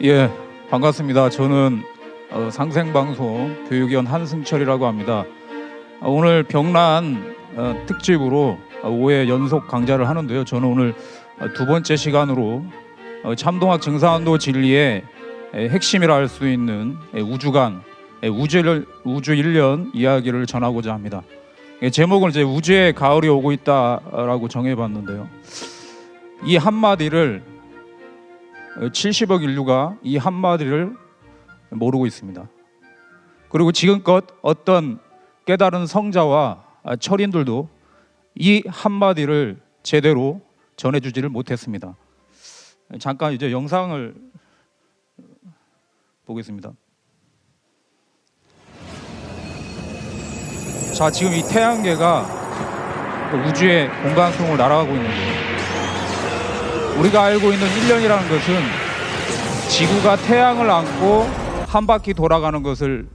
예, 반갑습니다. 저는 상생방송 교육위원 한승철이라고 합니다. 오늘 병란 특집으로 5회 연속 강좌를 하는데요. 저는 오늘 두 번째 시간으로 참동학 증산도 진리의 핵심이라 할 수 있는 우주관, 우주 1년 이야기를 전하고자 합니다. 제목을 이제 우주의 가을이 오고 있다라고 정해봤는데요. 이 한마디를 70억 인류가 이 한마디를 모르고 있습니다. 그리고 지금껏 어떤 깨달은 성자와 철인들도 이 한마디를 제대로 전해주지를 못했습니다. 잠깐 이제 영상을 보겠습니다. 자, 지금 이 태양계가 우주의 공간속을 날아가고 있는데요. 우리가 알고 있는 1년이라는 것은 지구가 태양을 안고 한 바퀴 돌아가는 것을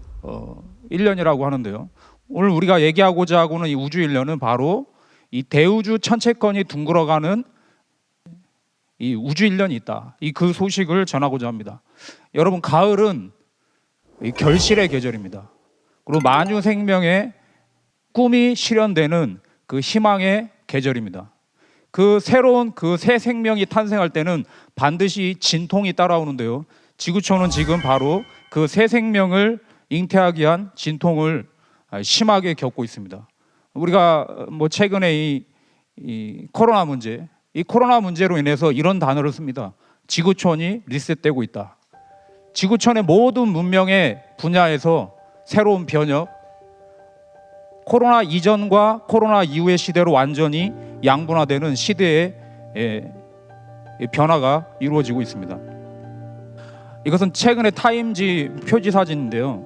1년이라고 하는데요. 오늘 우리가 얘기하고자 하고는 이 우주 1년은 바로 이 대우주 천체권이 둥글어가는 이 우주 1년이 있다. 그 소식을 전하고자 합니다. 여러분, 가을은 이 결실의 계절입니다. 그리고 만유 생명의 꿈이 실현되는 그 희망의 계절입니다. 그 새로운 그 새 생명이 탄생할 때는 반드시 진통이 따라오는데요. 지구촌은 지금 바로 그 새 생명을 잉태하기 위한 진통을 심하게 겪고 있습니다. 우리가 최근에 이 코로나 문제, 이 코로나 문제로 인해서 이런 단어를 씁니다. 지구촌이 리셋되고 있다. 지구촌의 모든 문명의 분야에서 새로운 변혁, 코로나 이전과 코로나 이후의 시대로 완전히 양분화되는 시대의 변화가 이루어지고 있습니다. 이것은 최근에 타임지 표지 사진인데요.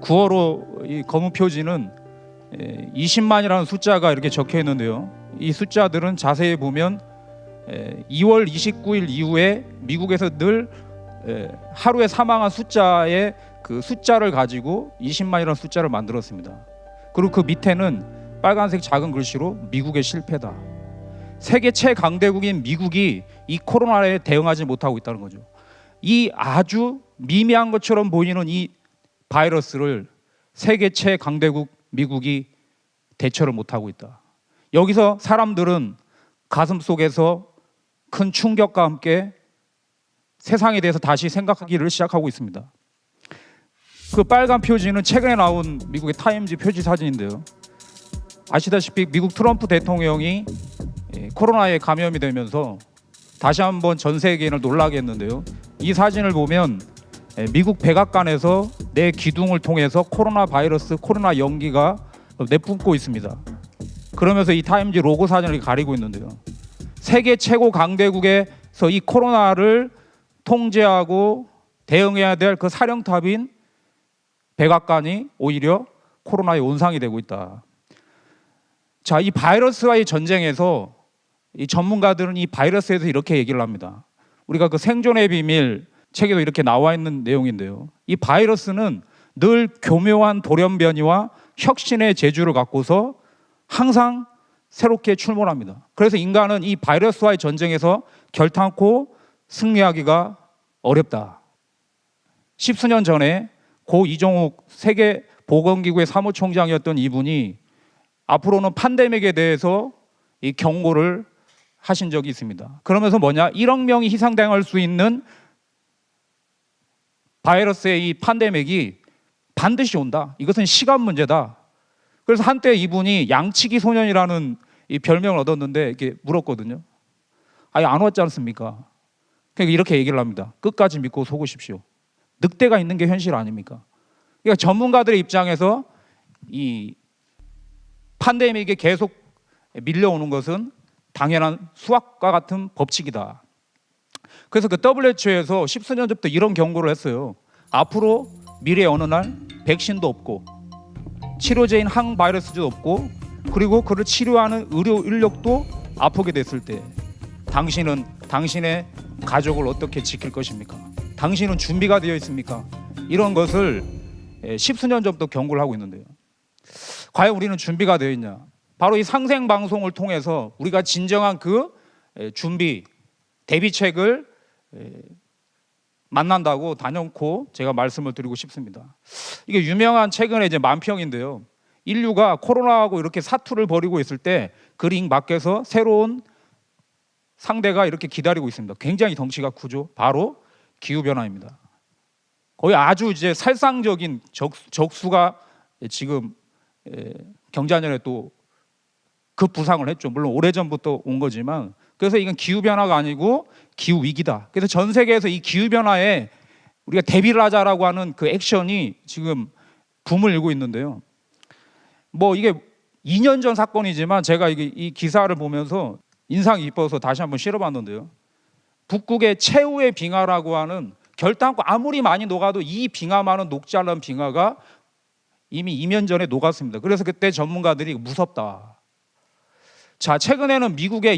9월호 이 검은 표지는 20만이라는 숫자가 이렇게 적혀 있는데요. 이 숫자들은 자세히 보면 2월 29일 이후에 미국에서 늘 하루에 사망한 숫자의 그 숫자를 가지고 20만이라는 숫자를 만들었습니다. 그리고 그 밑에는 빨간색 작은 글씨로 미국의 실패다. 세계 최강대국인 미국이 이 코로나에 대응하지 못하고 있다는 거죠. 이 아주 미미한 것처럼 보이는 이 바이러스를 세계 최강대국 미국이 대처를 못하고 있다. 여기서 사람들은 가슴 속에서 큰 충격과 함께 세상에 대해서 다시 생각하기를 시작하고 있습니다. 그 빨간 표지는 최근에 나온 미국의 타임지 표지 사진인데요. 아시다시피 미국 트럼프 대통령이 코로나에 감염이 되면서 다시 한번 전 세계인을 놀라게 했는데요. 이 사진을 보면 미국 백악관에서 내 기둥을 통해서 코로나 바이러스, 코로나 연기가 내뿜고 있습니다. 그러면서 이 타임지 로고 사진을 가리고 있는데요. 세계 최고 강대국에서 이 코로나를 통제하고 대응해야 될 그 사령탑인 백악관이 오히려 코로나의 온상이 되고 있다. 자, 이 바이러스와의 전쟁에서 이 전문가들은 이 바이러스에서 이렇게 얘기를 합니다. 우리가 그 생존의 비밀 책에도 이렇게 나와 있는 내용인데요. 이 바이러스는 늘 교묘한 돌연변이와 혁신의 재주를 갖고서 항상 새롭게 출몰합니다. 그래서 인간은 이 바이러스와의 전쟁에서 결탄코 승리하기가 어렵다. 십수년 전에 고 이종욱 세계보건기구의 사무총장이었던 이분이 앞으로는 팬데믹에 대해서 이 경고를 하신 적이 있습니다. 그러면서 1억 명이 희생당할 수 있는 바이러스의 이 팬데믹이 반드시 온다. 이것은 시간 문제다. 그래서 한때 이분이 양치기 소년이라는 이 별명을 얻었는데 이렇게 물었거든요. 아니, 안 왔지 않습니까? 그러니까 이렇게 얘기를 합니다. 끝까지 믿고 속으십시오. 늑대가 있는 게 현실 아닙니까? 그러니까 전문가들의 입장에서 이 팬데믹에 계속 밀려오는 것은 당연한 수학과 같은 법칙이다. 그래서 그 WHO에서 십수년 전부터 이런 경고를 했어요. 앞으로 미래 어느 날 백신도 없고 치료제인 항바이러스도 없고 그리고 그를 치료하는 의료 인력도 아프게 됐을 때 당신은 당신의 가족을 어떻게 지킬 것입니까? 당신은 준비가 되어 있습니까? 이런 것을 십수년 전부터 경고를 하고 있는데요. 과연 우리는 준비가 되어 있냐? 바로 이 상생방송을 통해서 우리가 진정한 그 준비, 대비책을 만난다고 단연코 제가 말씀을 드리고 싶습니다. 이게 유명한 최근에 이제 만평인데요. 인류가 코로나하고 이렇게 사투를 벌이고 있을 때 그 링 밖에서 새로운 상대가 이렇게 기다리고 있습니다. 굉장히 덩치가 크죠. 바로 기후 변화입니다. 거의 아주 이제 살상적인 적수가 지금 경자년에 또 급부상을 했죠. 물론 오래전부터 온 거지만, 그래서 이건 기후 변화가 아니고 기후 위기다. 그래서 전 세계에서 이 기후 변화에 우리가 대비를 하자라고 하는 그 액션이 지금 붐을 일고 있는데요. 뭐 이게 2년 전 사건이지만 제가 이 기사를 보면서 인상이 깊어서 다시 한번 실어봤는데요. 북극의 최후의 빙하라고 하는, 결단코 아무리 많이 녹아도 이 빙하만은 녹지 않은 빙하가 이미 2년 전에 녹았습니다. 그래서 그때 전문가들이 무섭다. 자, 최근에는 미국이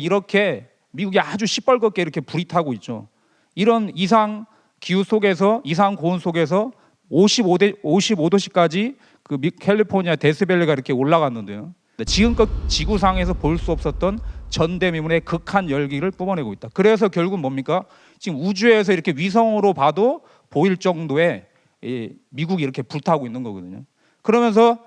아주 시뻘겋게 이렇게 불이 타고 있죠. 이런 이상 기후 속에서, 이상 고온 속에서 55도씨까지 그 캘리포니아 데스밸리가 이렇게 올라갔는데요. 지금껏 지구상에서 볼 수 없었던 전대미문의 극한 열기를 뿜어내고 있다. 그래서 결국 뭡니까? 지금 우주에서 이렇게 위성으로 봐도 보일 정도의 미국이 이렇게 불타고 있는 거거든요. 그러면서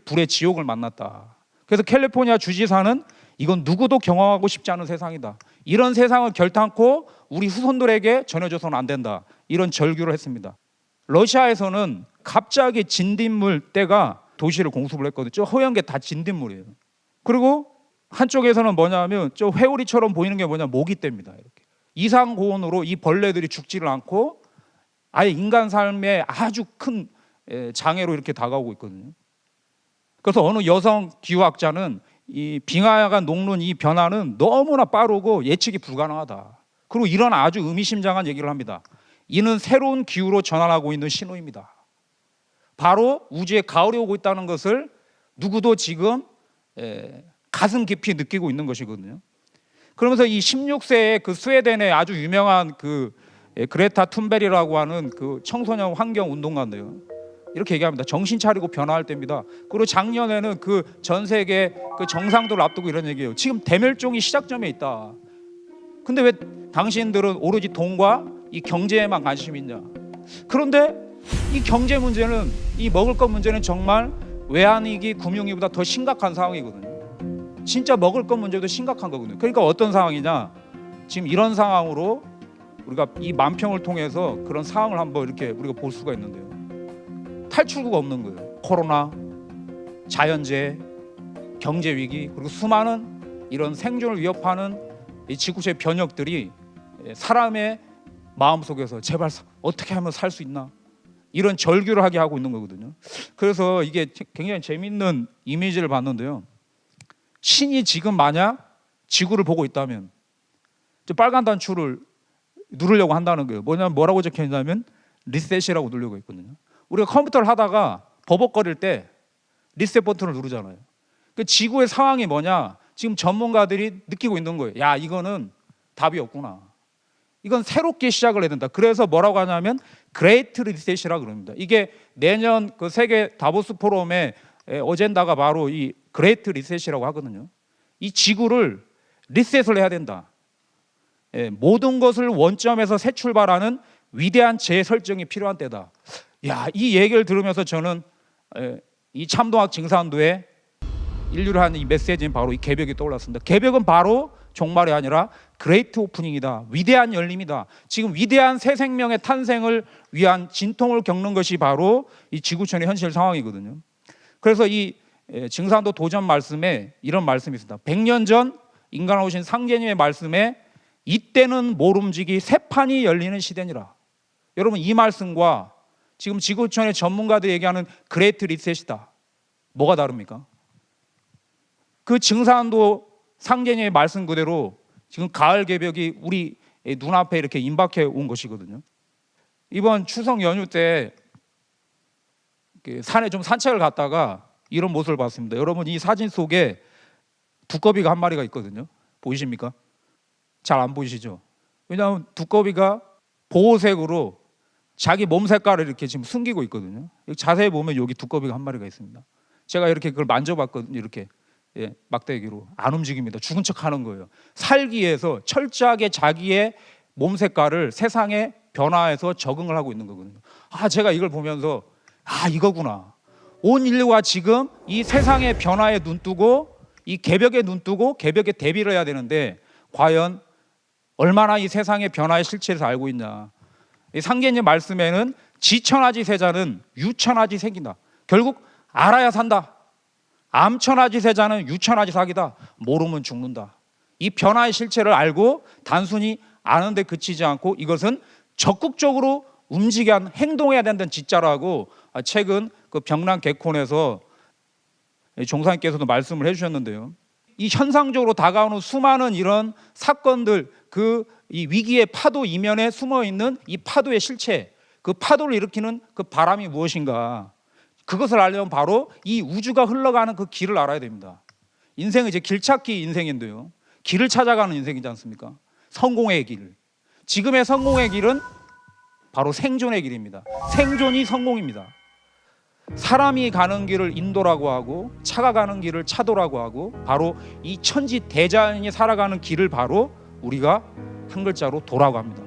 불의 지옥을 만났다. 그래서 캘리포니아 주지사는 이건 누구도 경험하고 싶지 않은 세상이다. 이런 세상을 결탄코 우리 후손들에게 전해줘서는 안 된다. 이런 절규를 했습니다. 러시아에서는 갑자기 진딧물 떼가 도시를 공습을 했거든요. 저 허연 게 다 진딧물이에요. 그리고 한쪽에서는 뭐냐면 저 회오리처럼 보이는 게 뭐냐, 모기떼입니다. 이렇게 이상 고온으로 이 벌레들이 죽지를 않고 아예 인간 삶에 아주 큰 장애로 이렇게 다가오고 있거든요. 그래서 어느 여성 기후학자는 이 빙하가 녹는 이 변화는 너무나 빠르고 예측이 불가능하다. 그리고 이런 아주 의미심장한 얘기를 합니다. 이는 새로운 기후로 전환하고 있는 신호입니다. 바로 우주에 가을이 오고 있다는 것을 누구도 지금 가슴 깊이 느끼고 있는 것이거든요. 그러면서 이 16세의 그 스웨덴의 아주 유명한 그 그레타 툰베리라고 하는 그 청소년 환경 운동가인데요. 이렇게 얘기합니다. 정신 차리고 변화할 때입니다. 그리고 작년에는 그 전 세계 그 정상들을 앞두고 이런 얘기해요. 지금 대멸종이 시작점에 있다. 근데 왜 당신들은 오로지 돈과 이 경제에만 관심이 있냐? 그런데 이 경제 문제는, 이 먹을 것 문제는 정말 외환위기, 금융위기보다 더 심각한 상황이거든요. 진짜 먹을 것 문제도 심각한 거거든요. 그러니까 어떤 상황이냐? 지금 이런 상황으로 우리가 이 만평을 통해서 그런 상황을 한번 이렇게 우리가 볼 수가 있는데요. 탈출구가 없는 거예요. 코로나, 자연재해, 경제위기, 그리고 수많은 이런 생존을 위협하는 이 지구체의 변혁들이 사람의 마음속에서 제발 어떻게 하면 살 수 있나, 이런 절규를 하게 하고 있는 거거든요. 그래서 이게 굉장히 재밌는 이미지를 봤는데요. 신이 지금 만약 지구를 보고 있다면 빨간 단추를 누르려고 한다는 거예요. 뭐라고 적혀 있냐면 리셋이라고 누르고 있거든요. 우리가 컴퓨터를 하다가 버벅거릴 때 리셋 버튼을 누르잖아요. 그 지구의 상황이 뭐냐? 지금 전문가들이 느끼고 있는 거예요. 야, 이거는 답이 없구나. 이건 새롭게 시작을 해야 된다. 그래서 뭐라고 하냐면 그레이트 리셋이라고 그럽니다. 이게 내년 그 세계 다보스 포럼의 어젠다가 바로 이 그레이트 리셋이라고 하거든요. 이 지구를 리셋을 해야 된다. 모든 것을 원점에서 새 출발하는 위대한 재설정이 필요한 때다. 야, 이 얘기를 들으면서 저는 이 참동학 징산도에 인류를 하는 이 메시지는 바로 이 개벽이 떠올랐습니다. 개벽은 바로 종말이 아니라 그레이트 오프닝이다. 위대한 열림이다. 지금 위대한 새 생명의 탄생을 위한 진통을 겪는 것이 바로 이 지구촌의 현실 상황이거든요. 그래서 이 징산도 도전 말씀에 이런 말씀이 있습니다. 100년 전 인간을 오신 상제님의 말씀에 이때는 모름지기 새 판이 열리는 시대니라. 여러분, 이 말씀과 지금 지구촌의 전문가들이 얘기하는 그레이트 리셋이다. 뭐가 다릅니까? 그 징산도 상제님의 말씀 그대로 지금 가을 개벽이 우리 눈앞에 이렇게 임박해 온 것이거든요. 이번 추석 연휴 때 산에 좀 산책을 갔다가 이런 모습을 봤습니다. 여러분, 이 사진 속에 두꺼비가 한 마리가 있거든요. 보이십니까? 잘 안 보이시죠? 왜냐하면 두꺼비가 보호색으로 자기 몸 색깔을 이렇게 지금 숨기고 있거든요. 자세히 보면 여기 두꺼비가 한 마리가 있습니다. 제가 이렇게 그걸 만져봤거든요. 이렇게 막대기로 안 움직입니다. 죽은 척 하는 거예요. 살기 위해서 철저하게 자기의 몸 색깔을 세상에 변화해서 적응을 하고 있는 거거든요. 제가 이걸 보면서 이거구나. 온 인류가 지금 이 세상의 변화에 눈뜨고 이 개벽에 눈뜨고 개벽에 대비를 해야 되는데 과연 얼마나 이 세상의 변화의 실체에서 알고 있냐. 이 상계님 말씀에는 지천하지 세자는 유천하지 생긴다. 결국 알아야 산다. 암천하지 세자는 유천하지 사기다. 모르면 죽는다. 이 변화의 실체를 알고 단순히 아는 데 그치지 않고 이것은 적극적으로 움직여야 행동해야 된다는 지자라고 최근 그 병랑 개콘에서 종사님께서도 말씀을 해주셨는데요. 이 현상적으로 다가오는 수많은 이런 사건들, 이 위기의 파도 이면에 숨어 있는 이 파도의 실체, 그 파도를 일으키는 그 바람이 무엇인가? 그것을 알려면 바로 이 우주가 흘러가는 그 길을 알아야 됩니다. 인생은 이제 길찾기 인생인데요. 길을 찾아가는 인생이지 않습니까? 성공의 길. 지금의 성공의 길은 바로 생존의 길입니다. 생존이 성공입니다. 사람이 가는 길을 인도라고 하고 차가 가는 길을 차도라고 하고 바로 이 천지 대자연이 살아가는 길을 바로 우리가 한 글자로 도라고 합니다.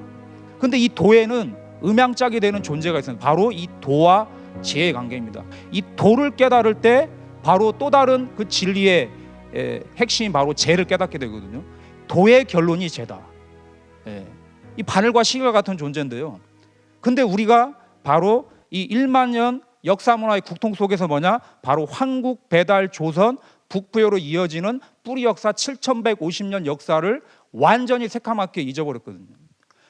근데 이 도에는 음양짝이 되는 존재가 있습니다. 바로 이 도와 지혜의 관계입니다. 이 도를 깨달을 때 바로 또 다른 그 진리의 핵심이 바로 재를 깨닫게 되거든요. 도의 결론이 재다. 이 바늘과 시계와 같은 존재인데요. 근데 우리가 바로 이 1만 년 역사문화의 국통 속에서 바로 황국, 배달, 조선, 북부여로 이어지는 뿌리 역사 7150년 역사를 완전히 새카맣게 잊어버렸거든요.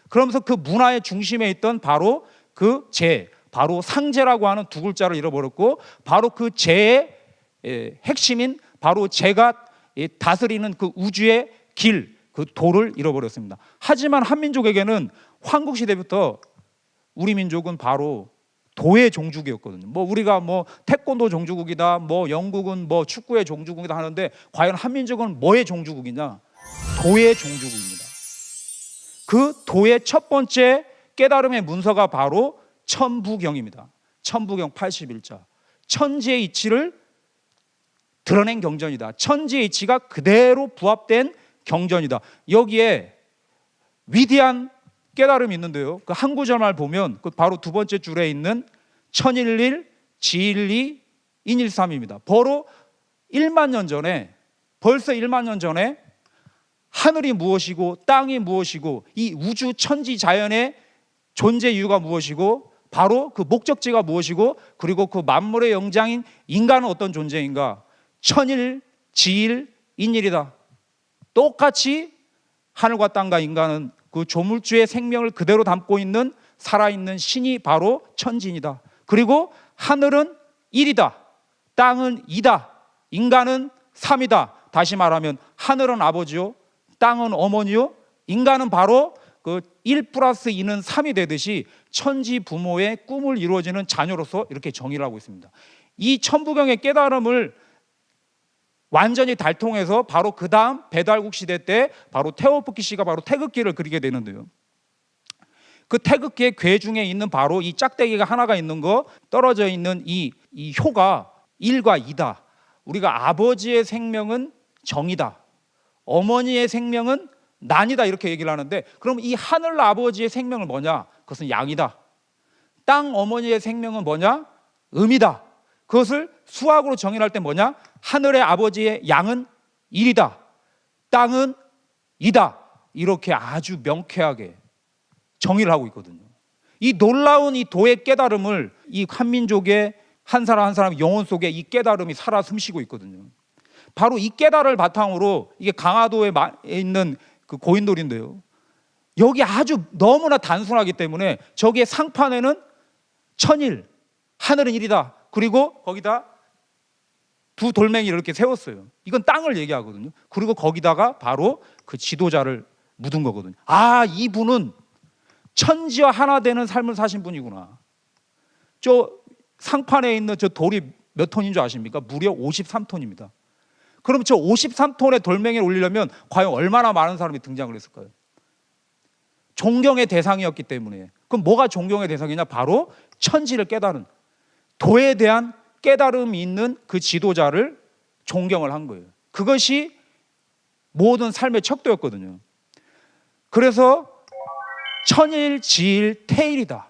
그러면서 그 문화의 중심에 있던 바로 그 재, 바로 상재라고 하는 두 글자를 잃어버렸고 바로 그 재의 핵심인 바로 재가 다스리는 그 우주의 길, 그 도를 잃어버렸습니다. 하지만 한민족에게는 황국시대부터 우리 민족은 바로 도의 종주국이었거든요. 우리가 태권도 종주국이다, 영국은 축구의 종주국이다 하는데 과연 한민족은 뭐의 종주국이냐? 도의 종주국입니다. 그 도의 첫 번째 깨달음의 문서가 바로 천부경입니다. 천부경 81자. 천지의 이치를 드러낸 경전이다. 천지의 이치가 그대로 부합된 경전이다. 여기에 위대한 깨달음이 있는데요. 그 한 구절만 보면 그 바로 두 번째 줄에 있는 천일일, 지일리, 인일삼입니다. 벌써 1만 년 전에 하늘이 무엇이고 땅이 무엇이고 이 우주 천지 자연의 존재 이유가 무엇이고 바로 그 목적지가 무엇이고 그리고 그 만물의 영장인 인간은 어떤 존재인가? 천일, 지일, 인일이다. 똑같이 하늘과 땅과 인간은 그 조물주의 생명을 그대로 담고 있는 살아있는 신이 바로 천진이다. 그리고 하늘은 1이다. 땅은 2다. 인간은 3이다. 다시 말하면 하늘은 아버지요, 땅은 어머니요, 인간은 바로 그 1 플러스 2는 3이 되듯이 천지 부모의 꿈을 이루어지는 자녀로서 이렇게 정의를 하고 있습니다. 이 천부경의 깨달음을 완전히 달통해서 바로 그 다음 배달국 시대 때 바로 태오프키 씨가 바로 태극기를 그리게 되는데요. 그 태극기의 궤 중에 있는 바로 이 짝대기가 하나가 있는 거 떨어져 있는 이 효가 1과 2다. 우리가 아버지의 생명은 정이다. 어머니의 생명은 난이다 이렇게 얘기를 하는데 그럼 이 하늘 아버지의 생명은 뭐냐? 그것은 양이다. 땅 어머니의 생명은 뭐냐? 음이다. 그것을 수학으로 정의할 때 뭐냐? 하늘의 아버지의 양은 1이다. 땅은 2다. 이렇게 아주 명쾌하게 정의를 하고 있거든요. 이 놀라운 이 도의 깨달음을 이 한민족의 한 사람 한 사람 영혼 속에 이 깨달음이 살아 숨쉬고 있거든요. 바로 이 깨달음을 바탕으로 이게 강화도에 있는 그 고인돌인데요. 여기 아주 너무나 단순하기 때문에 저기에 상판에는 천일, 하늘은 1이다. 그리고 거기다 두 돌멩이를 이렇게 세웠어요. 이건 땅을 얘기하거든요. 그리고 거기다가 바로 그 지도자를 묻은 거거든요. 이분은 천지와 하나 되는 삶을 사신 분이구나. 저 상판에 있는 저 돌이 몇 톤인 줄 아십니까? 무려 53톤입니다. 그럼 저 53톤의 돌멩이를 올리려면 과연 얼마나 많은 사람이 등장을 했을까요? 존경의 대상이었기 때문에. 그럼 뭐가 존경의 대상이냐? 바로 천지를 깨달은 도에 대한 깨달음이 있는 그 지도자를 존경을 한 거예요. 그것이 모든 삶의 척도였거든요. 그래서 천일지일태일이다.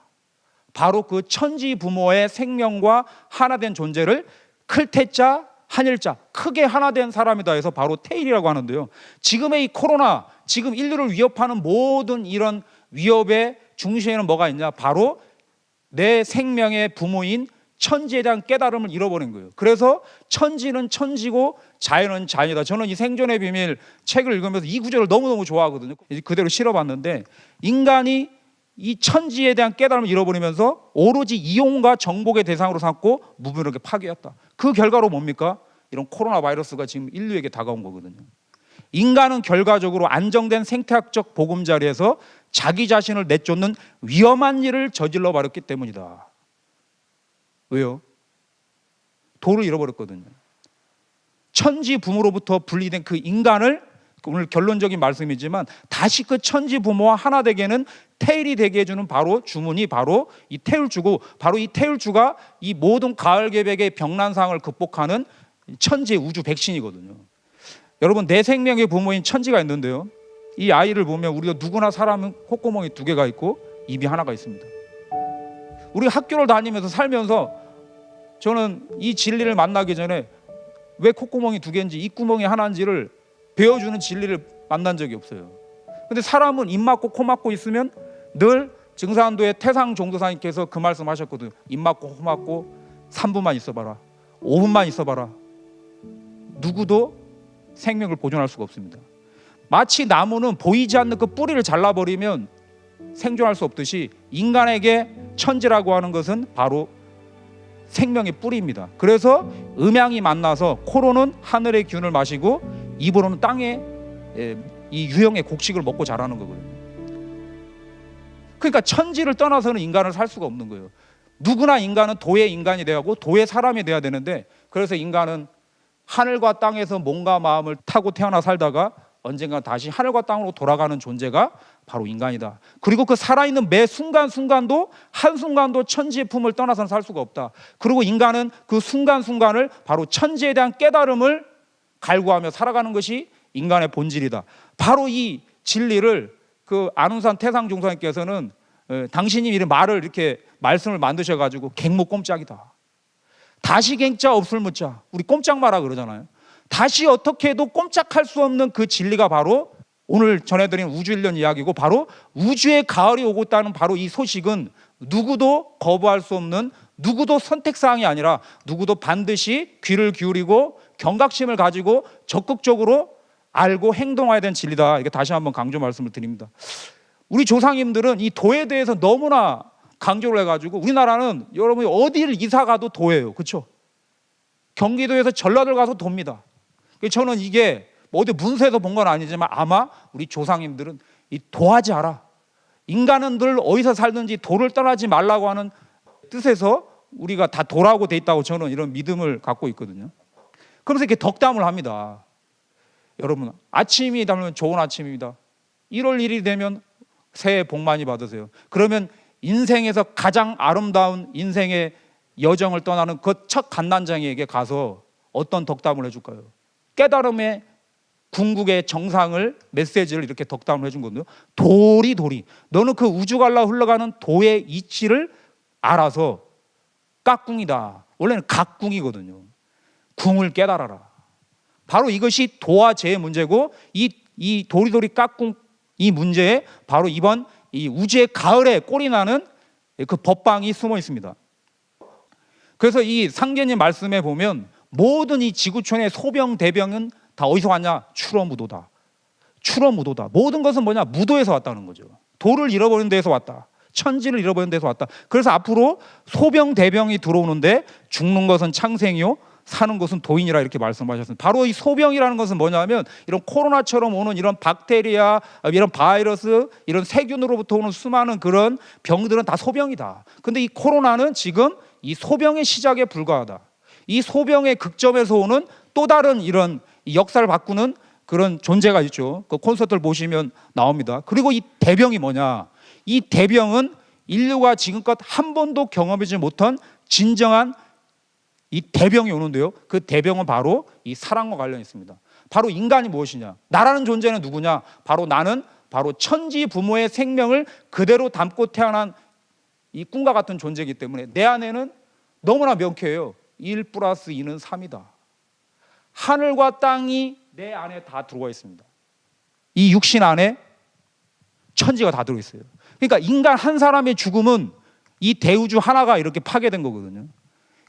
바로 그 천지 부모의 생명과 하나된 존재를 클태자 한일자 크게 하나된 사람이다 해서 바로 태일이라고 하는데요. 지금의 이 코로나, 지금 인류를 위협하는 모든 이런 위협의 중심에는 뭐가 있냐? 바로 내 생명의 부모인 천지에 대한 깨달음을 잃어버린 거예요. 그래서 천지는 천지고 자연은 자연이다. 저는 이 생존의 비밀 책을 읽으면서 이 구절을 너무너무 좋아하거든요. 그대로 실어봤는데, 인간이 이 천지에 대한 깨달음을 잃어버리면서 오로지 이용과 정복의 대상으로 삼고 무분별하게 파괴했다. 그 결과로 뭡니까? 이런 코로나 바이러스가 지금 인류에게 다가온 거거든요. 인간은 결과적으로 안정된 생태학적 보금자리에서 자기 자신을 내쫓는 위험한 일을 저질러 버렸기 때문이다. 왜요? 도를 잃어버렸거든요. 천지 부모로부터 분리된 그 인간을, 오늘 결론적인 말씀이지만, 다시 그 천지 부모와 하나 되게는 태일이 되게 해주는 바로 주문이 바로 이 태울주고, 바로 이 태울주가 이 모든 가을 개백의 병난상을 극복하는 천지의 우주 백신이거든요. 여러분, 내 생명의 부모인 천지가 있는데요, 이 아이를 보면 우리가 누구나 사람은 콧구멍이 2개가 있고 입이 하나가 있습니다. 우리 학교를 다니면서 살면서 저는 이 진리를 만나기 전에 왜 콧구멍이 2개인지 입구멍이 하나인지를 배워주는 진리를 만난 적이 없어요. 근데 사람은 입 막고 코 막고 있으면 늘 증산도의 태상 종도사님께서 그 말씀 하셨거든요. 입 막고 코 막고 3분만 있어봐라, 5분만 있어봐라. 누구도 생명을 보존할 수가 없습니다. 마치 나무는 보이지 않는 그 뿌리를 잘라버리면 생존할 수 없듯이, 인간에게 천지라고 하는 것은 바로 생명의 뿌리입니다. 그래서 음양이 만나서 코로는 하늘의 기운을 마시고 입으로는 땅의 이 유형의 곡식을 먹고 자라는 거거든요. 그러니까 천지를 떠나서는 인간을 살 수가 없는 거예요. 누구나 인간은 도의 인간이 되어야 하고 도의 사람이 되어야 되는데, 그래서 인간은 하늘과 땅에서 몸과 마음을 타고 태어나 살다가 언젠가 다시 하늘과 땅으로 돌아가는 존재가 바로 인간이다. 그리고 그 살아있는 매 순간순간도 한순간도 천지의 품을 떠나서는 살 수가 없다. 그리고 인간은 그 순간순간을 바로 천지에 대한 깨달음을 갈구하며 살아가는 것이 인간의 본질이다. 바로 이 진리를 그 안운산 태상종사님께서는 당신이 이런 말을 이렇게 말씀을 만드셔가지고 갱목꼼짝이다. 다시 갱자 없을 무자. 우리 꼼짝마라 그러잖아요. 다시 어떻게 해도 꼼짝할 수 없는 그 진리가 바로 오늘 전해드린 우주일련 이야기고, 바로 우주의 가을이 오고 있다는 바로 이 소식은 누구도 거부할 수 없는, 누구도 선택사항이 아니라 누구도 반드시 귀를 기울이고 경각심을 가지고 적극적으로 알고 행동해야 되는 진리다. 이게 다시 한번 강조 말씀을 드립니다. 우리 조상님들은 이 도에 대해서 너무나 강조를 해가지고, 우리나라는 여러분이 어디를 이사 가도 도예요. 그렇죠? 경기도에서 전라도를 가서 도입니다. 저는 이게 뭐 어디 문서에서 본 건 아니지만 아마 우리 조상님들은 이 도하지 않아, 인간은 늘 어디서 살든지 도를 떠나지 말라고 하는 뜻에서 우리가 다 도라고 돼 있다고 저는 이런 믿음을 갖고 있거든요. 그래서 이렇게 덕담을 합니다. 여러분, 아침이 되면 좋은 아침입니다. 1월 1일이 되면 새해 복 많이 받으세요. 그러면 인생에서 가장 아름다운 인생의 여정을 떠나는 그 첫 갓난장이에게 가서 어떤 덕담을 해줄까요? 깨달음의 궁극의 정상을, 메시지를 이렇게 덕담을 해준 거거든요. 도리 너는 그 우주 갈라 흘러가는 도의 이치를 알아서 깍궁이다. 원래는 각궁이거든요. 궁을 깨달아라. 바로 이것이 도와 죄의 문제고, 이 도리도리 깍궁 이 문제에 바로 이번 이 우주의 가을에 꼴이 나는 그 법방이 숨어 있습니다. 그래서 이 상계님 말씀에 보면 모든 이 지구촌의 소병 대병은 다 어디서 왔냐? 추러무도다. 추러무도다. 모든 것은 뭐냐? 무도에서 왔다는 거죠. 도를 잃어버린 데에서 왔다. 천지를 잃어버린 데서 왔다. 그래서 앞으로 소병 대병이 들어오는데 죽는 것은 창생이요 사는 것은 도인이라 이렇게 말씀하셨습니다. 바로 이 소병이라는 것은 뭐냐면 이런 코로나처럼 오는 이런 박테리아, 이런 바이러스, 이런 세균으로부터 오는 수많은 그런 병들은 다 소병이다. 근데 이 코로나는 지금 이 소병의 시작에 불과하다. 이 소병의 극점에서 오는 또 다른 이런 역사를 바꾸는 그런 존재가 있죠. 그 콘서트를 보시면 나옵니다. 그리고 이 대병이 뭐냐? 이 대병은 인류가 지금껏 한 번도 경험하지 못한 진정한 이 대병이 오는데요. 그 대병은 바로 이 사랑과 관련이 있습니다. 바로 인간이 무엇이냐? 나라는 존재는 누구냐? 바로 나는 바로 천지 부모의 생명을 그대로 담고 태어난 이 꿈과 같은 존재이기 때문에 내 안에는 너무나 명쾌해요. 1 플러스 2는 3이다. 하늘과 땅이 내 안에 다 들어와 있습니다. 이 육신 안에 천지가 다 들어있어요. 그러니까 인간 한 사람의 죽음은 이 대우주 하나가 이렇게 파괴된 거거든요.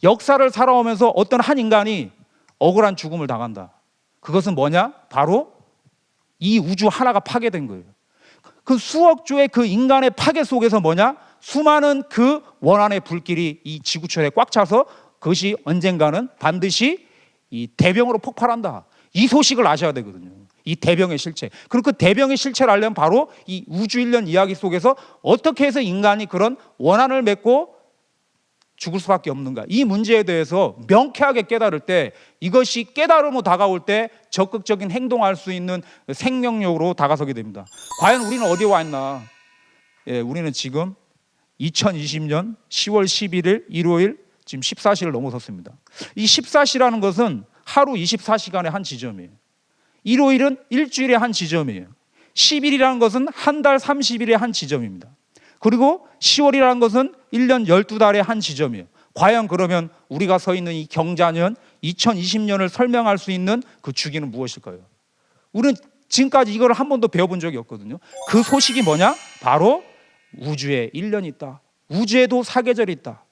역사를 살아오면서 어떤 한 인간이 억울한 죽음을 당한다. 그것은 뭐냐? 바로 이 우주 하나가 파괴된 거예요. 그 수억 조의 그 인간의 파괴 속에서 뭐냐? 수많은 그 원한의 불길이 이 지구촌에 꽉 차서 그것이 언젠가는 반드시 이 대병으로 폭발한다. 이 소식을 아셔야 되거든요. 이 대병의 실체. 그리고 그 대병의 실체를 알려면 바로 이 우주일련 이야기 속에서 어떻게 해서 인간이 그런 원한을 맺고 죽을 수밖에 없는가. 이 문제에 대해서 명쾌하게 깨달을 때 이것이 깨달음으로 다가올 때 적극적인 행동할 수 있는 생명력으로 다가서게 됩니다. 과연 우리는 어디에 와 있나? 우리는 지금 2020년 10월 11일 일요일 지금 14시를 넘어섰습니다. 이 14시라는 것은 하루 24시간의 한 지점이에요. 일요일은 일주일의 한 지점이에요. 10일이라는 것은 한 달 30일의 한 지점입니다. 그리고 10월이라는 것은 1년 12달의 한 지점이에요. 과연 그러면 우리가 서 있는 이 경자년 2020년을 설명할 수 있는 그 주기는 무엇일까요? 우리는 지금까지 이걸 한 번도 배워본 적이 없거든요. 그 소식이 뭐냐? 바로 우주에 1년이 있다. 우주에도 사계절이 있다.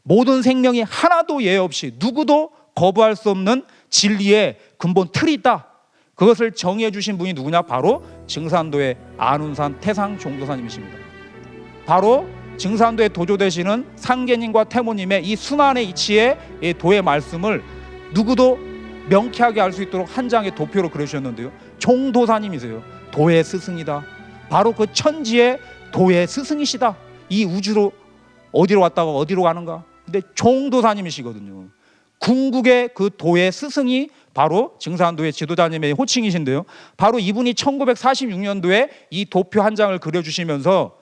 모든 생명이 하나도 예외 없이 누구도 거부할 수 없는 진리의 근본 틀이 있다. 그것을 정의해 주신 분이 누구냐? 바로 증산도의 안운산 태상 종도사님이십니다. 바로 증산도에 도조되시는 상계님과 태모님의 이 순환의 이치의 도의 말씀을 누구도 명쾌하게 알 수 있도록 한 장의 도표로 그려주셨는데요. 종도사님이세요. 도의 스승이다. 바로 그 천지의 도의 스승이시다. 이 우주로 어디로 왔다가 어디로 가는가? 근데 종도사님이시거든요. 궁극의 그 도의 스승이 바로 증산도의 지도자님의 호칭이신데요. 바로 이분이 1946년도에 이 도표 한 장을 그려주시면서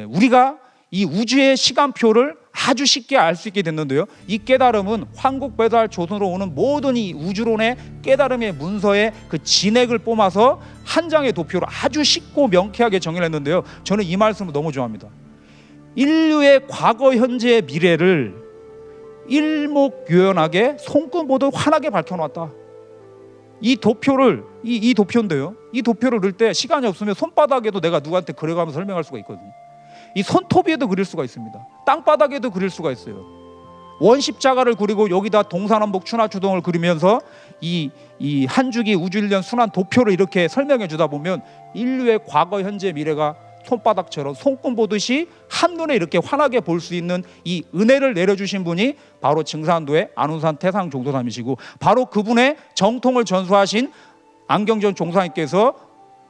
우리가 이 우주의 시간표를 아주 쉽게 알 수 있게 됐는데요. 이 깨달음은 황국배달 조선으로 오는 모든 이 우주론의 깨달음의 문서의 그 진액을 뿜어서 한 장의 도표로 아주 쉽고 명쾌하게 정의를 했는데요. 저는 이 말씀을 너무 좋아합니다. 인류의 과거, 현재의 미래를 일목요연하게 손끝보듯 환하게 밝혀놨다. 이 도표를 이 도표인데요. 이 도표를 넣을 때 시간이 없으면 손바닥에도 내가 누구한테 그려가면서 설명할 수가 있거든요. 이 손톱에도 그릴 수가 있습니다. 땅바닥에도 그릴 수가 있어요. 원십자가를 그리고 여기다 동서남북 추나추동을 그리면서 이 한 주기 우주일년 순환 도표를 이렇게 설명해 주다 보면 인류의 과거, 현재, 미래가 손바닥처럼 손금 보듯이 한눈에 이렇게 환하게 볼 수 있는 이 은혜를 내려주신 분이 바로 증산도의 안운산 태상 종도사님이시고, 바로 그분의 정통을 전수하신 안경전 종사님께서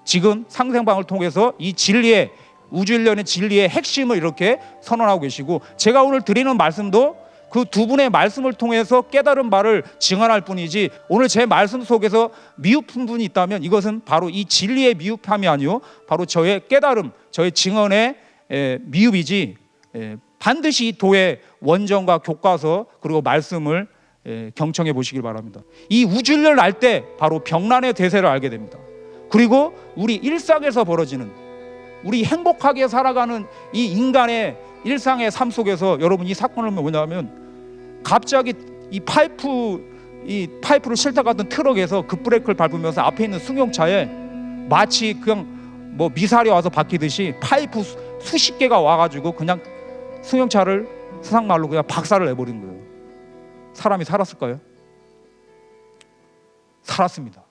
지금 상생방을 통해서 이 진리의 우주일련의 진리의 핵심을 이렇게 선언하고 계시고, 제가 오늘 드리는 말씀도 그 두 분의 말씀을 통해서 깨달은 바를 증언할 뿐이지, 오늘 제 말씀 속에서 미흡한 분이 있다면 이것은 바로 이 진리의 미흡함이 아니요 바로 저의 깨달음, 저의 증언의 미흡이지, 반드시 이 도의 원전과 교과서 그리고 말씀을 경청해 보시길 바랍니다. 이 우주일련을 알 때 바로 병난의 대세를 알게 됩니다. 그리고 우리 일상에서 벌어지는, 우리 행복하게 살아가는 이 인간의 일상의 삶 속에서 여러분 이 사건을 뭐냐면, 갑자기 이 파이프를 싣다 갔던 트럭에서 급브레이크를 밟으면서 앞에 있는 승용차에 마치 그냥 뭐 미사리 와서 박히듯이 파이프 수십 개가 와가지고 그냥 승용차를 세상말로 그냥 박살을 내버린 거예요. 사람이 살았을까요? 살았습니다.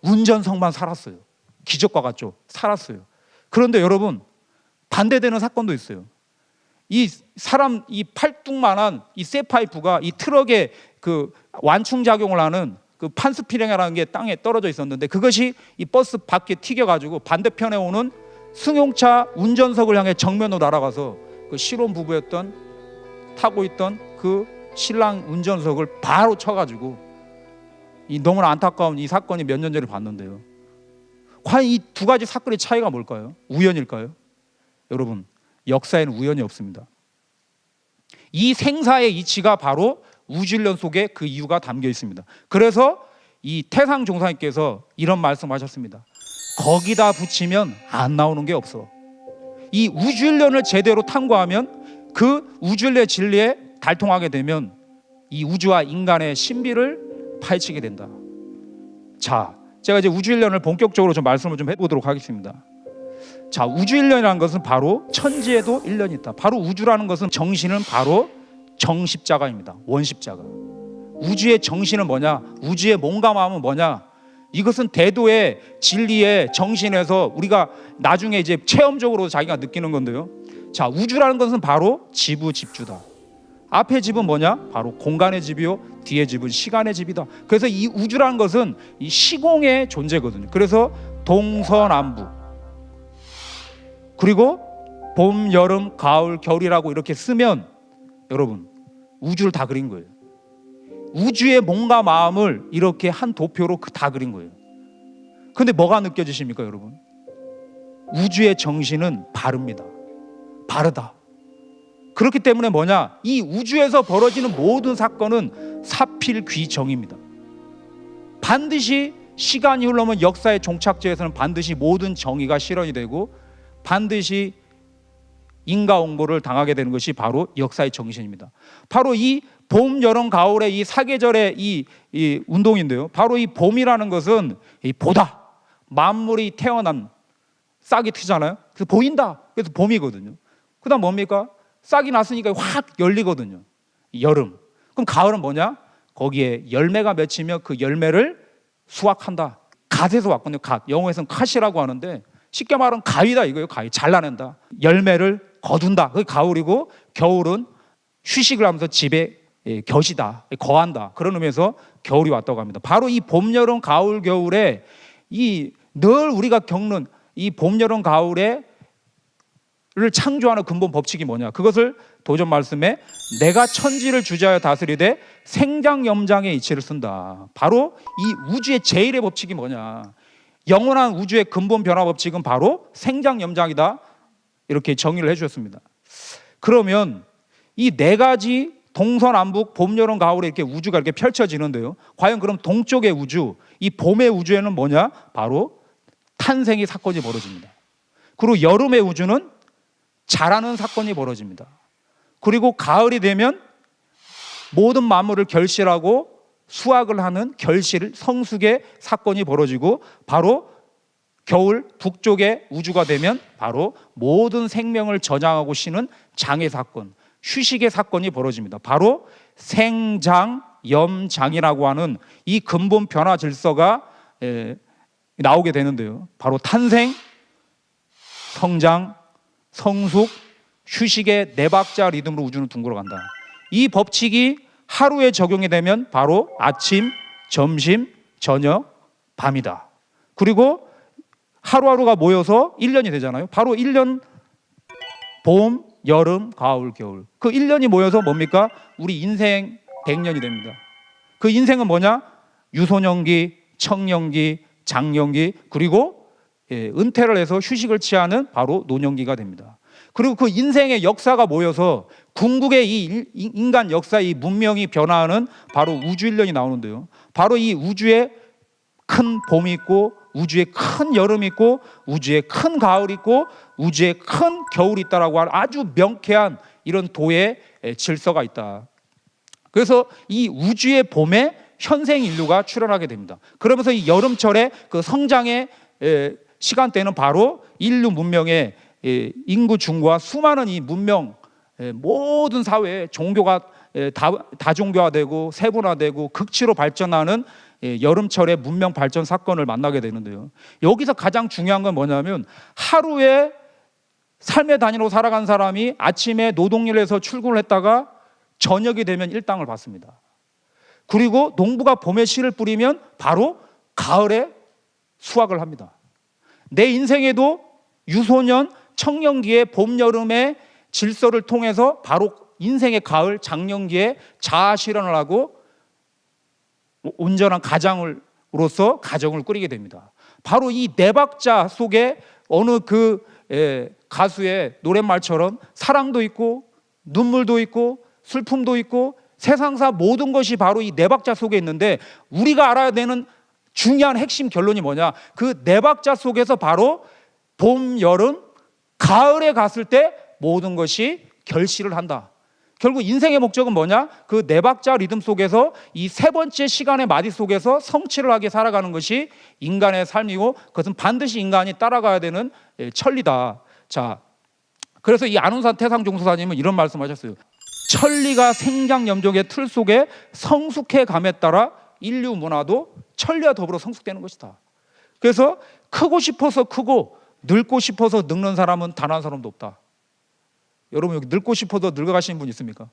운전석만 살았어요. 기적과 같죠? 살았어요. 그런데 여러분, 반대되는 사건도 있어요. 이 사람 이 팔뚝만한 이 쇠파이프가 이 트럭에 그 완충작용을 하는 그 판스피랭이라는 게 땅에 떨어져 있었는데, 그것이 이 버스 밖에 튀겨가지고 반대편에 오는 승용차 운전석을 향해 정면으로 날아가서 그 신혼부부였던 타고 있던 그 신랑 운전석을 바로 쳐가지고, 이 너무나 안타까운 이 사건이 몇 년 전에 봤는데요. 과연 이 두 가지 사건의 차이가 뭘까요? 우연일까요? 여러분, 역사에는 우연이 없습니다. 이 생사의 이치가 바로 우주일련 속에 그 이유가 담겨 있습니다. 그래서 이 태상 종사님께서 이런 말씀하셨습니다. 거기다 붙이면 안 나오는 게 없어. 이 우주일련을 제대로 탐구하면 그 우주일의 진리에 달통하게 되면 이 우주와 인간의 신비를 파헤치게 된다. 자, 제가 이제 우주일련을 본격적으로 좀 말씀을 좀 해보도록 하겠습니다. 자, 우주일련이라는 것은 바로 천지에도 일련이 있다. 바로 우주라는 것은 정신은 바로 정십자가입니다. 원십자가. 우주의 정신은 뭐냐? 우주의 몸과 마음은 뭐냐? 이것은 대도의 진리의 정신에서 우리가 나중에 이제 체험적으로 자기가 느끼는 건데요. 자, 우주라는 것은 바로 지부집주다. 앞에 집은 뭐냐? 바로 공간의 집이요, 뒤에 집은 시간의 집이다. 그래서 이 우주라는 것은 이 시공의 존재거든요. 그래서 동서남북, 그리고 봄, 여름, 가을, 겨울이라고 이렇게 쓰면 여러분 우주를 다 그린 거예요. 우주의 몸과 마음을 이렇게 한 도표로 다 그린 거예요. 근데 뭐가 느껴지십니까, 여러분? 우주의 정신은 바릅니다. 바르다. 그렇기 때문에 뭐냐? 이 우주에서 벌어지는 모든 사건은 사필귀정입니다. 반드시 시간이 흘러면 역사의 종착지에서는 반드시 모든 정의가 실현이 되고 반드시 인과응보를 당하게 되는 것이 바로 역사의 정신입니다. 바로 이 봄, 여름, 가을의 이 사계절의 이 운동인데요. 바로 이 봄이라는 것은 이 보다, 만물이 태어난 싹이 트잖아요. 그래서 보인다. 그래서 봄이거든요. 그 다음 뭡니까? 싹이 났으니까 확 열리거든요. 여름. 그럼 가을은 뭐냐? 거기에 열매가 맺히며 그 열매를 수확한다. 갓에서 왔거든요. 갓. 영어에서는 갓이라고 하는데 쉽게 말하면 가위다 이거예요. 가위. 잘라낸다. 열매를 거둔다. 그게 가을이고, 겨울은 휴식을 하면서 집에 겨시다, 거한다. 그런 의미에서 겨울이 왔다고 합니다. 바로 이 봄, 여름, 가을, 겨울에 이 늘 우리가 겪는 이 봄, 여름, 가을에 를 창조하는 근본 법칙이 뭐냐? 그것을 도전 말씀에 내가 천지를 주재하여 다스리되 생장염장의 이치를 쓴다. 바로 이 우주의 제일의 법칙이 뭐냐? 영원한 우주의 근본 변화 법칙은 바로 생장염장이다. 이렇게 정의를 해주셨습니다. 그러면 이 네 가지 동서남북 봄, 여름, 가을에 이렇게 우주가 이렇게 펼쳐지는데요. 과연 그럼 동쪽의 우주, 이 봄의 우주에는 뭐냐? 바로 탄생의 사건이 벌어집니다. 그리고 여름의 우주는 자라는 사건이 벌어집니다. 그리고 가을이 되면 모든 만물을 결실하고 수확을 하는 결실, 성숙의 사건이 벌어지고 바로 겨울 북쪽의 우주가 되면 바로 모든 생명을 저장하고 쉬는 장의 사건, 휴식의 사건이 벌어집니다. 바로 생장염장이라고 하는 이 근본 변화 질서가 나오게 되는데요. 바로 탄생, 성장, 성숙, 휴식의 네 박자 리듬으로 우주는 둥글어 간다. 이 법칙이 하루에 적용이 되면 바로 아침, 점심, 저녁, 밤이다. 그리고 하루하루가 모여서 1년이 되잖아요. 바로 1년 봄, 여름, 가을, 겨울. 그 1년이 모여서 뭡니까? 우리 인생 100년이 됩니다. 그 인생은 뭐냐? 유소년기, 청년기, 장년기, 그리고 은퇴를 해서 휴식을 취하는 바로 노년기가 됩니다. 그리고 그 인생의 역사가 모여서 궁극의 이 인간 역사의 이 문명이 변화하는 바로 우주 1년이 나오는데요. 바로 이 우주에 큰 봄이 있고, 우주에 큰 여름이 있고, 우주에 큰 가을이 있고, 우주에 큰 겨울이 있다라고 하는 아주 명쾌한 이런 도의 질서가 있다. 그래서 이 우주의 봄에 현생 인류가 출현하게 됩니다. 그러면서 이 여름철에 그 성장의 시간대는 바로 인류 문명의 인구 증가와 수많은 이 문명, 모든 사회에 종교가 다종교화되고 세분화되고 극치로 발전하는 여름철의 문명 발전 사건을 만나게 되는데요. 여기서 가장 중요한 건 뭐냐면 하루에 삶의 단위로 살아간 사람이 아침에 노동일을 해서 출근을 했다가 저녁이 되면 일당을 받습니다. 그리고 농부가 봄에 씨를 뿌리면 바로 가을에 수확을 합니다. 내 인생에도 유소년, 청년기의 봄, 여름의 질서를 통해서 바로 인생의 가을, 장년기에 자아 실현을 하고 온전한 가장으로서 가정을 꾸리게 됩니다. 바로 이 네 박자 속에 어느 그 가수의 노랫말처럼 사랑도 있고 눈물도 있고 슬픔도 있고 세상사 모든 것이 바로 이 네 박자 속에 있는데 우리가 알아야 되는 중요한 핵심 결론이 뭐냐? 그 네 박자 속에서 바로 봄, 여름, 가을에 갔을 때 모든 것이 결실을 한다. 결국 인생의 목적은 뭐냐? 그 네 박자 리듬 속에서 이 세 번째 시간의 마디 속에서 성취를 하게 살아가는 것이 인간의 삶이고, 그것은 반드시 인간이 따라가야 되는 천리다. 자, 그래서 이 안훈산 태상종수사님은 이런 말씀하셨어요. 천리가 생장염종의 틀 속에 성숙해 감에 따라 인류 문화도 천리와 더불어 성숙되는 것이다. 그래서 크고 싶어서 크고 늙고 싶어서 늙는 사람은 단 한 사람도 없다. 여러분, 여기 늙고 싶어서 늙어가시는 분 있습니까?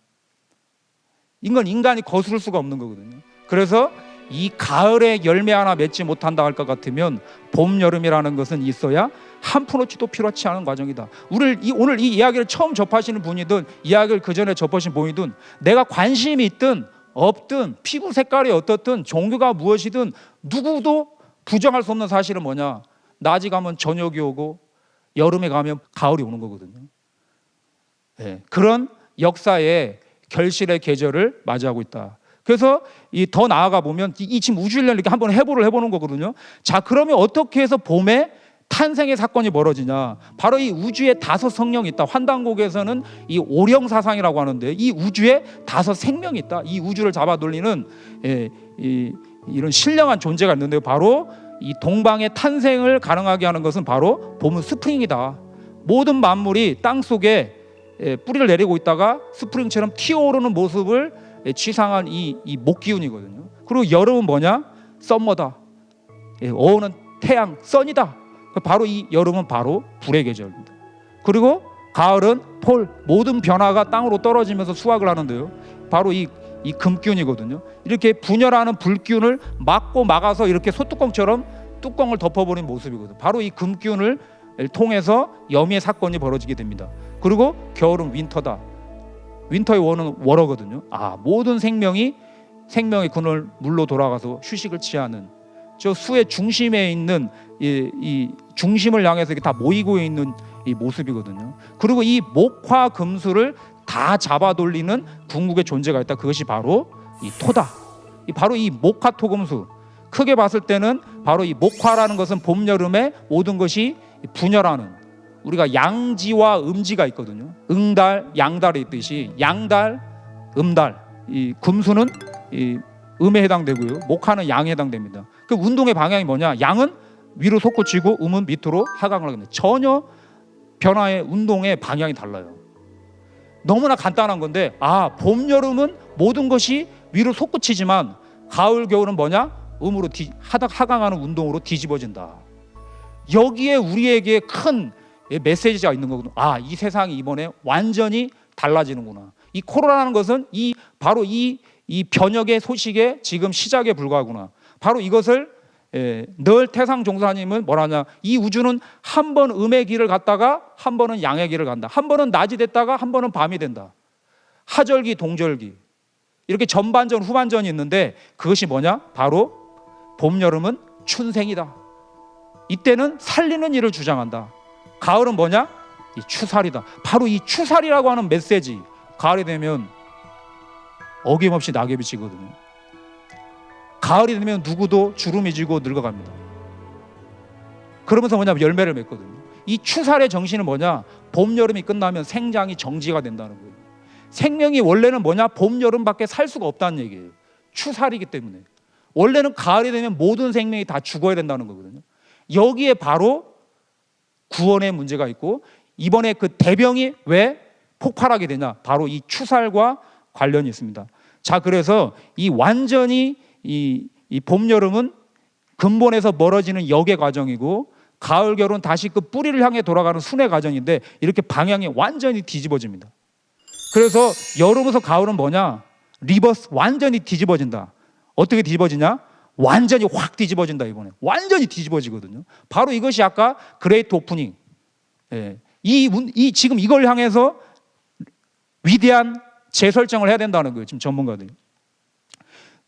인간이 거스를 수가 없는 거거든요. 그래서 이 가을에 열매 하나 맺지 못한다 할 것 같으면 봄, 여름이라는 것은 있어야 한 푼어치도 필요하지 않은 과정이다. 오늘 이 이야기를 처음 접하시는 분이든 이야기를 그 전에 접하신 분이든 내가 관심이 있든 없든 피부 색깔이 어떻든 종교가 무엇이든 누구도 부정할 수 없는 사실은 뭐냐? 낮이 가면 저녁이 오고 여름에 가면 가을이 오는 거거든요. 네, 그런 역사의 결실의 계절을 맞이하고 있다. 그래서 더 나아가 보면 이 지금 우주일련 이렇게 한번 해보는 거거든요. 자, 그러면 어떻게 해서 봄에 탄생의 사건이 벌어지냐? 바로 이 우주에 다섯 성령이 있다. 환단곡에서는 이 오령 사상이라고 하는데 이 우주에 다섯 생명이 있다. 이 우주를 잡아 돌리는 이런 신령한 존재가 있는데요. 바로 이 동방의 탄생을 가능하게 하는 것은 바로 봄은 스프링이다. 모든 만물이 땅 속에 뿌리를 내리고 있다가 스프링처럼 튀어오르는 모습을 치상한 이 목기운이거든요. 그리고 여름은 뭐냐? 썸머다. 어는 태양, 선이다. 바로 이 여름은 바로 불의 계절입니다. 그리고 가을은 폴, 모든 변화가 땅으로 떨어지면서 수확을 하는데요. 바로 이 금기운이거든요. 이렇게 분열하는 불기운을 막고 막아서 이렇게 소뚜껑처럼 뚜껑을 덮어버린 모습이거든요. 바로 이 금기운을 통해서 여미의 사건이 벌어지게 됩니다. 그리고 겨울은 윈터다. 윈터의 원은 월어거든요. 모든 생명의 그늘 물로 돌아가서 휴식을 취하는 저 수의 중심에 있는 이 중심을 향해서 이렇게 다 모이고 있는 이 모습이거든요. 그리고 이 목화 금수를 다 잡아 돌리는 궁극의 존재가 있다. 그것이 바로 이 토다. 바로 이 목화 토금수. 크게 봤을 때는 바로 이 목화라는 것은 봄, 여름에 모든 것이 분열하는, 우리가 양지와 음지가 있거든요. 응달, 양달이 있듯이 양달, 음달. 이 금수는 이 음에 해당되고요. 목화는 양에 해당됩니다. 그 운동의 방향이 뭐냐? 양은 위로 솟구치고 음은 밑으로 하강을 합니다. 전혀 변화의 운동의 방향이 달라요. 너무나 간단한 건데 봄, 여름은 모든 것이 위로 솟구치지만 가을, 겨울은 뭐냐? 음으로 하강하는 운동으로 뒤집어진다. 여기에 우리에게 큰 메시지가 있는 거거든요. 이 세상이 이번에 완전히 달라지는구나. 이 코로나라는 것은 바로 이 변혁의 소식의 지금 시작에 불과하구나. 바로 이것을 늘 태상 종사님은 뭐라냐? 이 우주는 한 번 음의 길을 갔다가 한 번은 양의 길을 간다. 한 번은 낮이 됐다가 한 번은 밤이 된다. 하절기, 동절기. 이렇게 전반전, 후반전이 있는데 그것이 뭐냐? 바로 봄, 여름은 춘생이다. 이때는 살리는 일을 주장한다. 가을은 뭐냐? 이 추살이다. 바로 이 추살이라고 하는 메시지. 가을이 되면 어김없이 낙엽이 지거든요. 가을이 되면 누구도 주름이 지고 늙어갑니다. 그러면서 뭐냐? 열매를 맺거든요. 이 추살의 정신은 뭐냐? 봄, 여름이 끝나면 생장이 정지가 된다는 거예요. 생명이 원래는 뭐냐? 봄, 여름밖에 살 수가 없다는 얘기예요. 추살이기 때문에. 원래는 가을이 되면 모든 생명이 다 죽어야 된다는 거거든요. 여기에 바로 구원의 문제가 있고, 이번에 그 대병이 왜 폭발하게 되냐? 바로 이 추살과 관련이 있습니다. 자, 그래서 이 완전히 이 봄, 여름은 근본에서 멀어지는 역의 과정이고, 가을, 겨울은 다시 그 뿌리를 향해 돌아가는 순의 과정인데 이렇게 방향이 완전히 뒤집어집니다. 그래서 여름에서 가을은 뭐냐? 리버스, 완전히 뒤집어진다. 어떻게 뒤집어지냐? 완전히 확 뒤집어진다. 이번에 완전히 뒤집어지거든요. 바로 이것이 아까 그레이트 오프닝, 지금 이걸 향해서 위대한 재설정을 해야 된다는 거예요, 지금 전문가들이.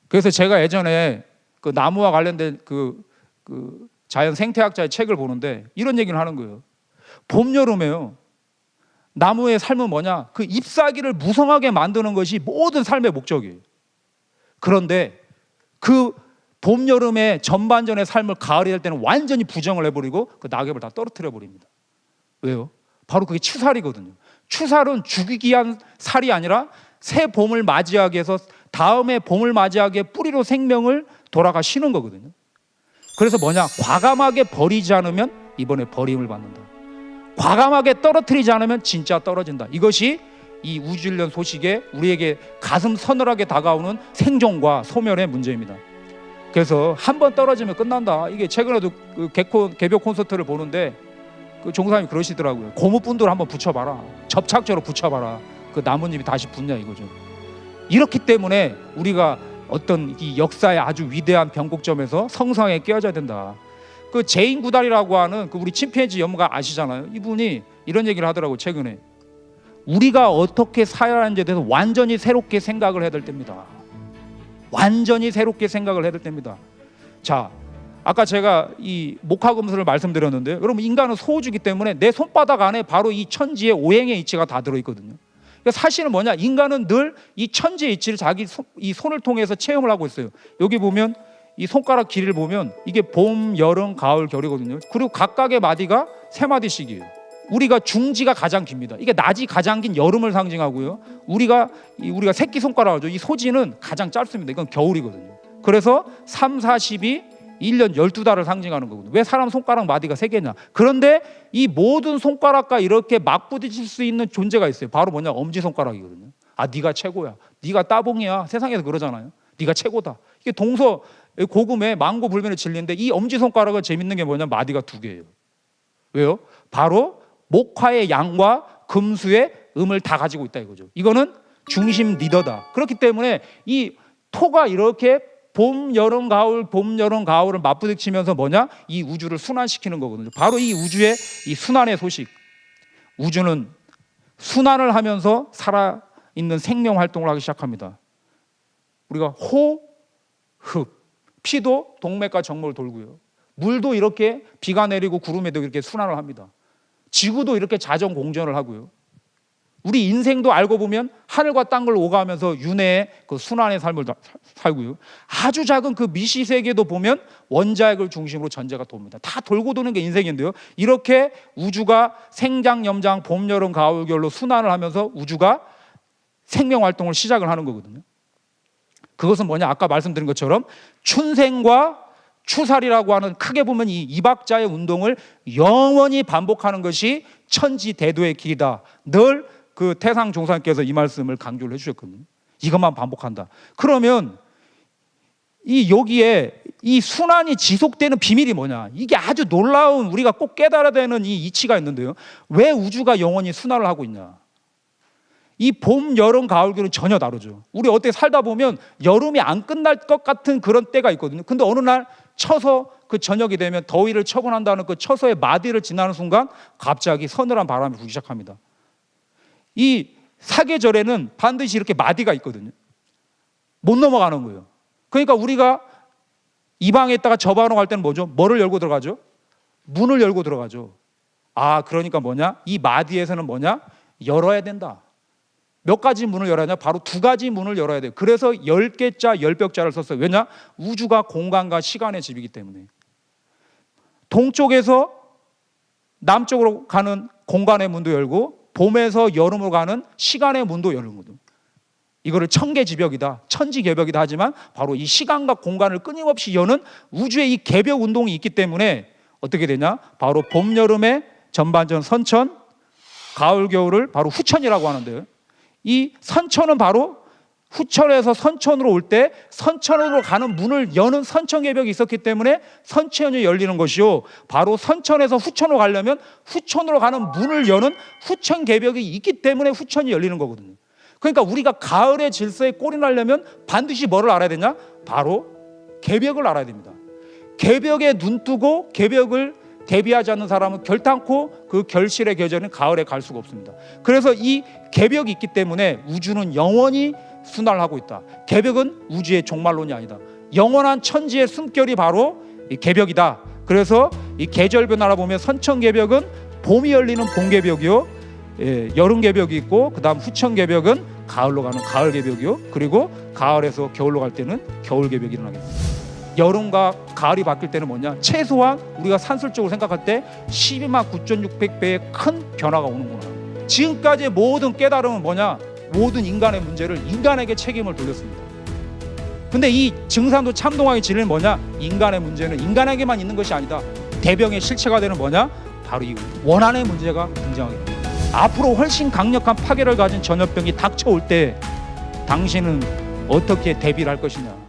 그래서 제가 예전에 그 나무와 관련된 그 자연 생태학자의 책을 보는데 이런 얘기를 하는 거예요. 봄, 여름에요, 나무의 삶은 뭐냐? 그 잎사귀를 무성하게 만드는 것이 모든 삶의 목적이에요. 그런데 그 봄, 여름에 전반전의 삶을 가을이 될 때는 완전히 부정을 해버리고 그 낙엽을 다 떨어뜨려 버립니다. 왜요? 바로 그게 추살이거든요. 추살은 죽이기 위한 살이 아니라 새 봄을 맞이하기 위해서 다음에 봄을 맞이하기 위해 뿌리로 생명을 돌아가 쉬는 거거든요. 그래서 뭐냐? 과감하게 버리지 않으면 이번에 버림을 받는다. 과감하게 떨어뜨리지 않으면 진짜 떨어진다. 이것이 이 우주일련 소식에 우리에게 가슴 서늘하게 다가오는 생존과 소멸의 문제입니다. 그래서 한 번 떨어지면 끝난다. 이게 최근에도 그 개벽 콘서트를 보는데 그 종사님이 그러시더라고요. 고무분들 한번 붙여봐라. 접착제로 붙여봐라. 그 나뭇잎이 다시 붙냐 이거죠. 이렇기 때문에 우리가 어떤 이 역사의 아주 위대한 변곡점에서 성상에 끼어져야 된다. 그 제인 구달이라고 하는 그 우리 침팬지 연구가 아시잖아요. 이분이 이런 얘기를 하더라고요. 최근에 우리가 어떻게 살아가는지에 대해서 완전히 새롭게 생각을 해야 될 때입니다. 완전히 새롭게 생각을 해야 될 때입니다. 자, 아까 제가 이 목화금수를 말씀드렸는데요. 여러분, 인간은 소우주기 때문에 내 손바닥 안에 바로 이 천지의 오행의 이치가 다 들어있거든요. 그러니까 사실은 뭐냐, 인간은 늘 이 천지의 이치를 자기 이 손을 통해서 체험을 하고 있어요. 여기 보면 이 손가락 길이를 보면 이게 봄, 여름, 가을, 겨울이거든요. 그리고 각각의 마디가 3마디씩이에요. 우리가 중지가 가장 깁니다. 이게 낮이 가장 긴 여름을 상징하고요. 우리가 새끼 손가락을 하죠. 이 소지는 가장 짧습니다. 이건 겨울이거든요. 그래서 3, 4, 12 1년 12달을 상징하는 거거든요. 왜 사람 손가락 마디가 3개냐? 그런데 이 모든 손가락과 이렇게 맞부딪힐 수 있는 존재가 있어요. 바로 뭐냐? 엄지손가락이거든요. 아, 네가 최고야. 네가 따봉이야. 세상에서 그러잖아요. 네가 최고다. 이게 동서 고금에 망고 불변의 진리인데 이 엄지손가락은 재밌는 게 뭐냐? 마디가 2개예요. 왜요? 바로 목화의 양과 금수의 음을 다 가지고 있다 이거죠. 이거는 중심 리더다. 그렇기 때문에 이 토가 이렇게 봄, 여름, 가을, 봄, 여름, 가을을 맞부딪히면서 뭐냐? 이 우주를 순환시키는 거거든요. 바로 이 우주의 이 순환의 소식. 우주는 순환을 하면서 살아있는 생명 활동을 하기 시작합니다. 우리가 호, 흡, 피도 동맥과 정맥을 돌고요. 물도 이렇게 비가 내리고 구름에도 이렇게 순환을 합니다. 지구도 이렇게 자전 공전을 하고요. 우리 인생도 알고 보면 하늘과 땅을 오가면서 윤회의 그 순환의 삶을 살고요. 아주 작은 그 미시 세계도 보면 원자핵을 중심으로 전제가 돕니다. 다 돌고 도는 게 인생인데요. 이렇게 우주가 생장, 염장, 봄, 여름, 가을, 겨울로 순환을 하면서 우주가 생명 활동을 시작을 하는 거거든요. 그것은 뭐냐? 아까 말씀드린 것처럼 춘생과 추살이라고 하는, 크게 보면 이 이박자의 운동을 영원히 반복하는 것이 천지대도의 길이다. 늘 그 태상 종사님께서 이 말씀을 강조를 해주셨거든요. 이것만 반복한다. 그러면 이 여기에 이 순환이 지속되는 비밀이 뭐냐? 이게 아주 놀라운, 우리가 꼭 깨달아야 되는 이 이치가 있는데요. 왜 우주가 영원히 순환을 하고 있냐? 이 봄, 여름, 가을, 겨울은 전혀 다르죠. 우리 어떻게 살다 보면 여름이 안 끝날 것 같은 그런 때가 있거든요. 근데 어느 날 쳐서 그 저녁이 되면 더위를 처분한다는 그 처서의 마디를 지나는 순간 갑자기 서늘한 바람이 불기 시작합니다. 이 사계절에는 반드시 이렇게 마디가 있거든요. 못 넘어가는 거예요. 그러니까 우리가 이 방에 있다가 저 방으로 갈 때는 뭐죠? 뭐를 열고 들어가죠? 문을 열고 들어가죠. 아, 그러니까 뭐냐? 이 마디에서는 뭐냐? 열어야 된다. 몇 가지 문을 열어야 하냐? 바로 2가지 문을 열어야 돼요. 그래서 10개자, 10벽자를 썼어요. 왜냐? 우주가 공간과 시간의 집이기 때문에. 동쪽에서 남쪽으로 가는 공간의 문도 열고 봄에서 여름으로 가는 시간의 문도 여는 거죠. 이거를 천개지벽이다, 천지개벽이다 하지만 바로 이 시간과 공간을 끊임없이 여는 우주의 이 개벽 운동이 있기 때문에 어떻게 되냐? 바로 봄, 여름의 전반전 선천, 가을, 겨울을 바로 후천이라고 하는데요. 이 선천은 바로 후천에서 선천으로 올 때 선천으로 가는 문을 여는 선천개벽이 있었기 때문에 선천이 열리는 것이요, 바로 선천에서 후천으로 가려면 후천으로 가는 문을 여는 후천개벽이 있기 때문에 후천이 열리는 거거든요. 그러니까 우리가 가을의 질서에 꼴이 나려면 반드시 뭐를 알아야 되냐? 바로 개벽을 알아야 됩니다. 개벽에 눈 뜨고 개벽을 대비하지 않는 사람은 결탄코 그 결실의 계절은 가을에 갈 수가 없습니다. 그래서 이 개벽이 있기 때문에 우주는 영원히 순환을 하고 있다. 개벽은 우주의 종말론이 아니다. 영원한 천지의 숨결이 바로 이 개벽이다. 그래서 이 계절 변화를 보면 선천개벽은 봄이 열리는 봄개벽이요, 여름개벽이 있고, 그 다음 후천개벽은 가을로 가는 가을개벽이요, 그리고 가을에서 겨울로 갈 때는 겨울개벽이 일어나게 됩니다. 여름과 가을이 바뀔 때는 뭐냐? 최소한 우리가 산술적으로 생각할 때 12만 9,600배의 큰 변화가 오는구나. 지금까지의 모든 깨달음은 뭐냐? 모든 인간의 문제를 인간에게 책임을 돌렸습니다. 근데 이 증산도 참동화의 진리는 뭐냐? 인간의 문제는 인간에게만 있는 것이 아니다. 대병의 실체가 되는 뭐냐? 바로 이 원한의 문제가 등장하게 됩니다. 앞으로 훨씬 강력한 파괴를 가진 전염병이 닥쳐올 때 당신은 어떻게 대비를 할 것이냐?